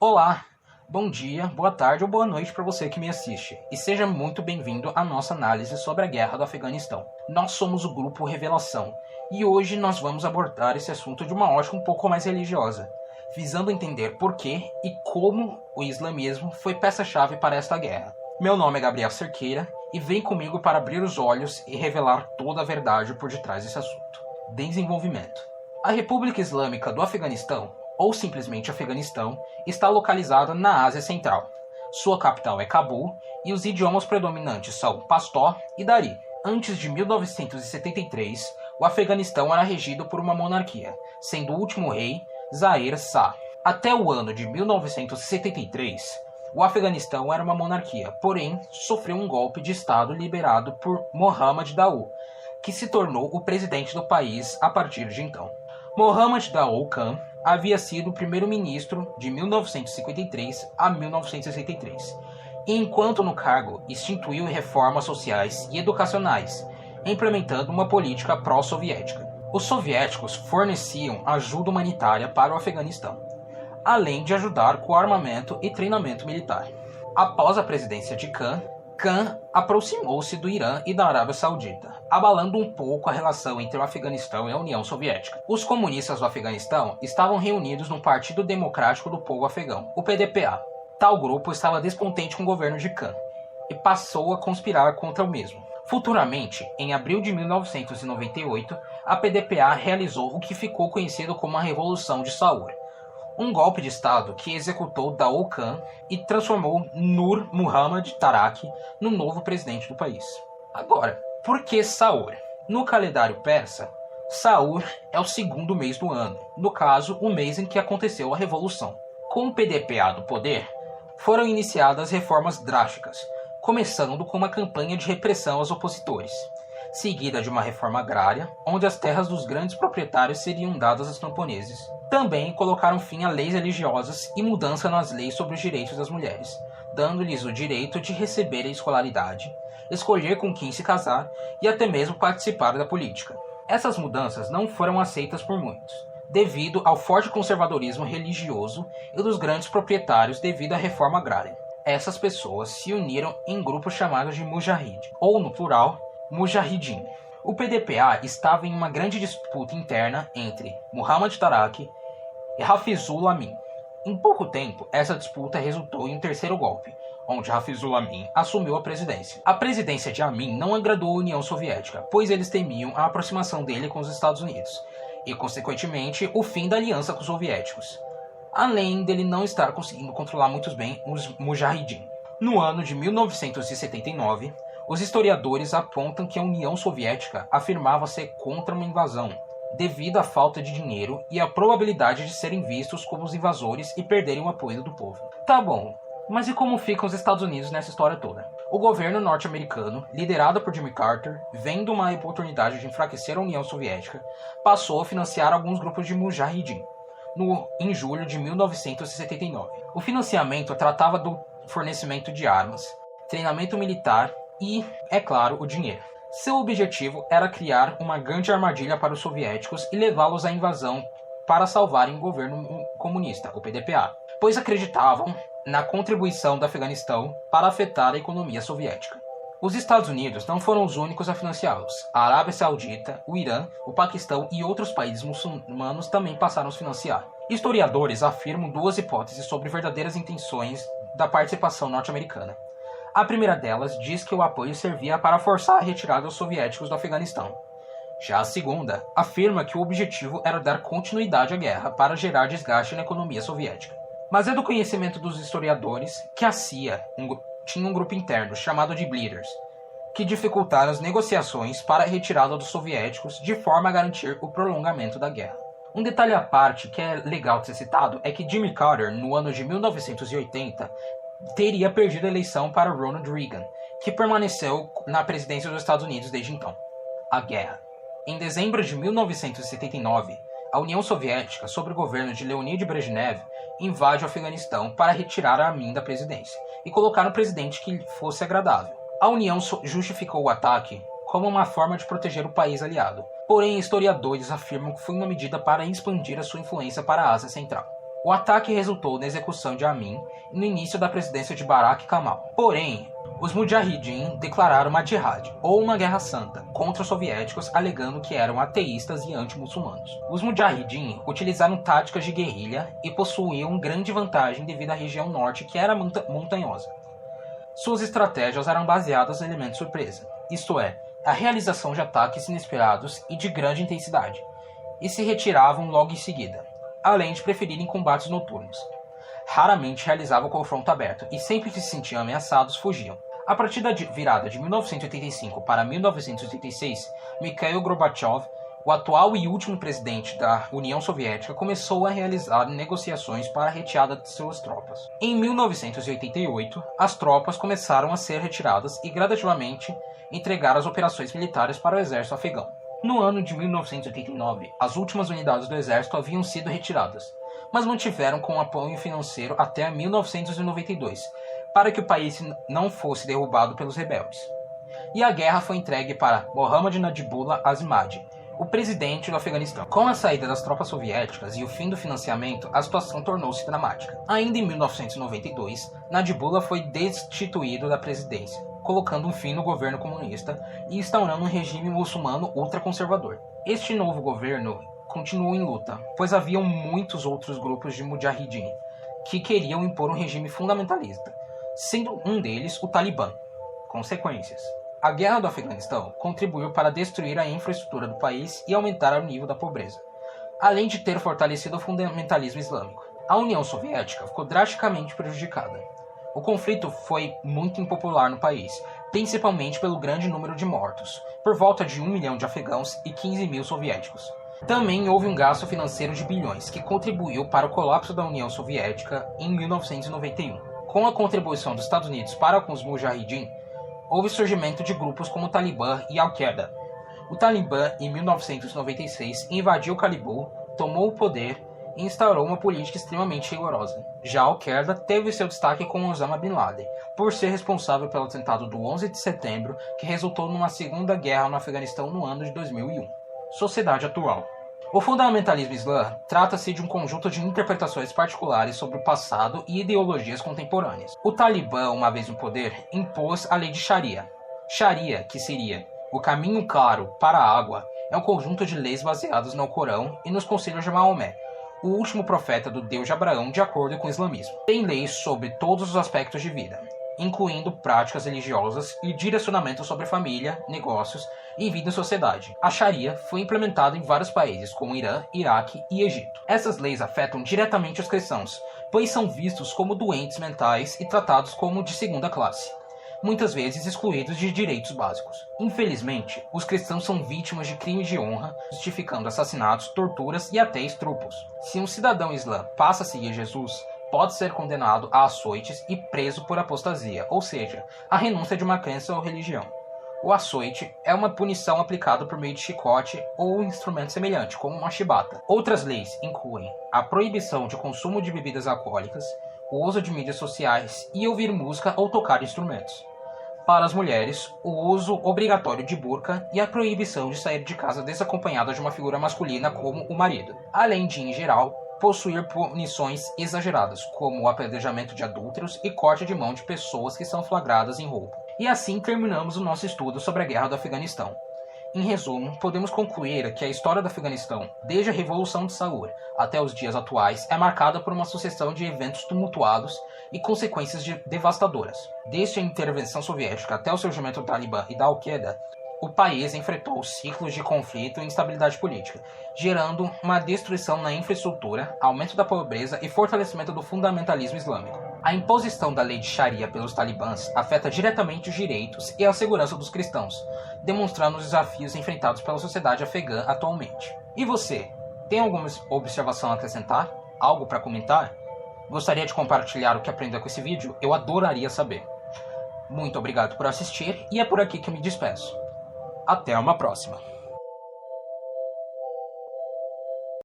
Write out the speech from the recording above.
Olá, bom dia, boa tarde ou boa noite para você que me assiste, e seja muito bem-vindo à nossa análise sobre a guerra do Afeganistão. Nós somos o grupo Revelação, e hoje nós vamos abordar esse assunto de uma ótica um pouco mais religiosa, visando entender por que e como o islamismo foi peça-chave para esta guerra. Meu nome é Gabriel Cerqueira, e vem comigo para abrir os olhos e revelar toda a verdade por detrás desse assunto. Desenvolvimento. A República Islâmica do Afeganistão, ou simplesmente Afeganistão, está localizada na Ásia Central. Sua capital é Cabul e os idiomas predominantes são Pastó e Dari. Antes de 1973, o Afeganistão era regido por uma monarquia, sendo o último rei Zahir Shah. Até o ano de 1973, o Afeganistão era uma monarquia, porém sofreu um golpe de Estado liderado por Mohammad Daoud, que se tornou o presidente do país a partir de então. Mohammad Daoud Khan havia sido primeiro-ministro de 1953 a 1963, e enquanto no cargo instituiu reformas sociais e educacionais, implementando uma política pró-soviética. Os soviéticos forneciam ajuda humanitária para o Afeganistão, além de ajudar com armamento e treinamento militar. Após a presidência de Khan aproximou-se do Irã e da Arábia Saudita, abalando um pouco a relação entre o Afeganistão e a União Soviética. Os comunistas do Afeganistão estavam reunidos no Partido Democrático do Povo Afegão, o PDPA. Tal grupo estava descontente com o governo de Khan e passou a conspirar contra o mesmo. Futuramente, em abril de 1998, a PDPA realizou o que ficou conhecido como a Revolução de Saur, um golpe de Estado que executou Daoud Khan e transformou Nur Muhammad Taraki no novo presidente do país. Agora, por que Saur? No calendário persa, Saur é o segundo mês do ano, no caso, o mês em que aconteceu a Revolução. Com o PDPA no poder, foram iniciadas reformas drásticas, começando com uma campanha de repressão aos opositores, seguida de uma reforma agrária, onde as terras dos grandes proprietários seriam dadas aos camponeses. Também colocaram fim a leis religiosas e mudança nas leis sobre os direitos das mulheres, dando-lhes o direito de receber a escolaridade, escolher com quem se casar e até mesmo participar da política. Essas mudanças não foram aceitas por muitos, devido ao forte conservadorismo religioso e dos grandes proprietários devido à reforma agrária. Essas pessoas se uniram em grupos chamados de Mujahid, ou no plural, Mujahidin. O PDPA estava em uma grande disputa interna entre Muhammad Taraki e Hafizul Amin. Em pouco tempo, essa disputa resultou em um terceiro golpe, onde Hafizul Amin assumiu a presidência. A presidência de Amin não agradou a União Soviética, pois eles temiam a aproximação dele com os Estados Unidos, e consequentemente o fim da aliança com os soviéticos, além dele não estar conseguindo controlar muito bem os Mujahidin. No ano de 1979, os historiadores apontam que a União Soviética afirmava ser contra uma invasão, devido à falta de dinheiro e à probabilidade de serem vistos como os invasores e perderem o apoio do povo. Tá bom, mas e como ficam os Estados Unidos nessa história toda? O governo norte-americano, liderado por Jimmy Carter, vendo uma oportunidade de enfraquecer a União Soviética, passou a financiar alguns grupos de Mujahidin, em julho de 1979. O financiamento tratava do fornecimento de armas, treinamento militar e, é claro, o dinheiro. Seu objetivo era criar uma grande armadilha para os soviéticos e levá-los à invasão para salvarem o governo comunista, o PDPA, pois acreditavam na contribuição do Afeganistão para afetar a economia soviética. Os Estados Unidos não foram os únicos a financiá-los. A Arábia Saudita, o Irã, o Paquistão e outros países muçulmanos também passaram a os financiar. Historiadores afirmam duas hipóteses sobre verdadeiras intenções da participação norte-americana. A primeira delas diz que o apoio servia para forçar a retirada dos soviéticos do Afeganistão. Já a segunda afirma que o objetivo era dar continuidade à guerra para gerar desgaste na economia soviética. Mas é do conhecimento dos historiadores que a CIA tinha um grupo interno chamado de Bleeders, que dificultaram as negociações para a retirada dos soviéticos de forma a garantir o prolongamento da guerra. Um detalhe à parte que é legal de ser citado é que Jimmy Carter, no ano de 1980, teria perdido a eleição para Ronald Reagan, que permaneceu na presidência dos Estados Unidos desde então. A guerra. Em dezembro de 1979, a União Soviética, sob o governo de Leonid Brezhnev, invade o Afeganistão para retirar a Amin da presidência e colocar um presidente que fosse agradável. A União justificou o ataque como uma forma de proteger o país aliado, porém historiadores afirmam que foi uma medida para expandir a sua influência para a Ásia Central. O ataque resultou na execução de Amin e no início da presidência de Barack Kemal. Porém, os Mujahideen declararam uma jihad, ou uma guerra santa, contra os soviéticos, alegando que eram ateístas e anti-muçulmanos. Os Mujahideen utilizaram táticas de guerrilha e possuíam grande vantagem devido à região norte, que era montanhosa. Suas estratégias eram baseadas no elemento surpresa, isto é, a realização de ataques inesperados e de grande intensidade, e se retiravam logo em seguida, além de preferirem combates noturnos. Raramente realizavam confronto aberto e sempre que se sentiam ameaçados, fugiam. A partir da virada de 1985 para 1986, Mikhail Gorbachev, o atual e último presidente da União Soviética, começou a realizar negociações para a retirada de suas tropas. Em 1988, as tropas começaram a ser retiradas e gradativamente entregar as operações militares para o exército afegão. No ano de 1989, as últimas unidades do exército haviam sido retiradas, mas mantiveram com apoio financeiro até 1992, para que o país não fosse derrubado pelos rebeldes. E a guerra foi entregue para Mohammad Najibullah Ahmadi, o presidente do Afeganistão. Com a saída das tropas soviéticas e o fim do financiamento, a situação tornou-se dramática. Ainda em 1992, Najibullah foi destituído da presidência, colocando um fim no governo comunista e instaurando um regime muçulmano ultraconservador. Este novo governo continuou em luta, pois haviam muitos outros grupos de Mujahideen que queriam impor um regime fundamentalista, sendo um deles o Talibã. Consequências: a guerra do Afeganistão contribuiu para destruir a infraestrutura do país e aumentar o nível da pobreza, além de ter fortalecido o fundamentalismo islâmico. A União Soviética ficou drasticamente prejudicada. O conflito foi muito impopular no país, principalmente pelo grande número de mortos, por volta de 1 milhão de afegãos e 15 mil soviéticos. Também houve um gasto financeiro de bilhões, que contribuiu para o colapso da União Soviética em 1991. Com a contribuição dos Estados Unidos para com os Mujahideen, houve surgimento de grupos como o Talibã e Al-Qaeda. O Talibã, em 1996, invadiu Cabul, tomou o poder e instaurou uma política extremamente rigorosa. Já Al-Qaeda teve seu destaque com Osama Bin Laden, por ser responsável pelo atentado do 11 de setembro, que resultou numa segunda guerra no Afeganistão no ano de 2001. Sociedade atual. O fundamentalismo islã trata-se de um conjunto de interpretações particulares sobre o passado e ideologias contemporâneas. O Talibã, uma vez no poder, impôs a lei de Sharia. Sharia, que seria o caminho claro para a água, é um conjunto de leis baseadas no Corão e nos conselhos de Maomé, o último profeta do Deus de Abraão, de acordo com o islamismo. Tem leis sobre todos os aspectos de vida, incluindo práticas religiosas e direcionamento sobre família, negócios e vida em sociedade. A Sharia foi implementada em vários países, como Irã, Iraque e Egito. Essas leis afetam diretamente os cristãos, pois são vistos como doentes mentais e tratados como de segunda classe, muitas vezes excluídos de direitos básicos. Infelizmente, os cristãos são vítimas de crimes de honra, justificando assassinatos, torturas e até estrupos. Se um cidadão islã passa a seguir Jesus, pode ser condenado a açoites e preso por apostasia, ou seja, a renúncia de uma crença ou religião. O açoite é uma punição aplicada por meio de chicote ou um instrumento semelhante, como uma chibata. Outras leis incluem a proibição de consumo de bebidas alcoólicas, o uso de mídias sociais e ouvir música ou tocar instrumentos. Para as mulheres, o uso obrigatório de burca e a proibição de sair de casa desacompanhada de uma figura masculina como o marido, além de, em geral, possuir punições exageradas, como o apedrejamento de adúlteros e corte de mão de pessoas que são flagradas em roubo. E assim terminamos o nosso estudo sobre a Guerra do Afeganistão. Em resumo, podemos concluir que a história do Afeganistão, desde a Revolução de Saur até os dias atuais, é marcada por uma sucessão de eventos tumultuados e consequências devastadoras. Desde a intervenção soviética até o surgimento do Talibã e da Al-Qaeda, o país enfrentou ciclos de conflito e instabilidade política, gerando uma destruição na infraestrutura, aumento da pobreza e fortalecimento do fundamentalismo islâmico. A imposição da lei de Sharia pelos talibãs afeta diretamente os direitos e a segurança dos cristãos, demonstrando os desafios enfrentados pela sociedade afegã atualmente. E você, tem alguma observação a acrescentar? Algo para comentar? Gostaria de compartilhar o que aprendeu com esse vídeo? Eu adoraria saber. Muito obrigado por assistir e é por aqui que eu me despeço. Até uma próxima.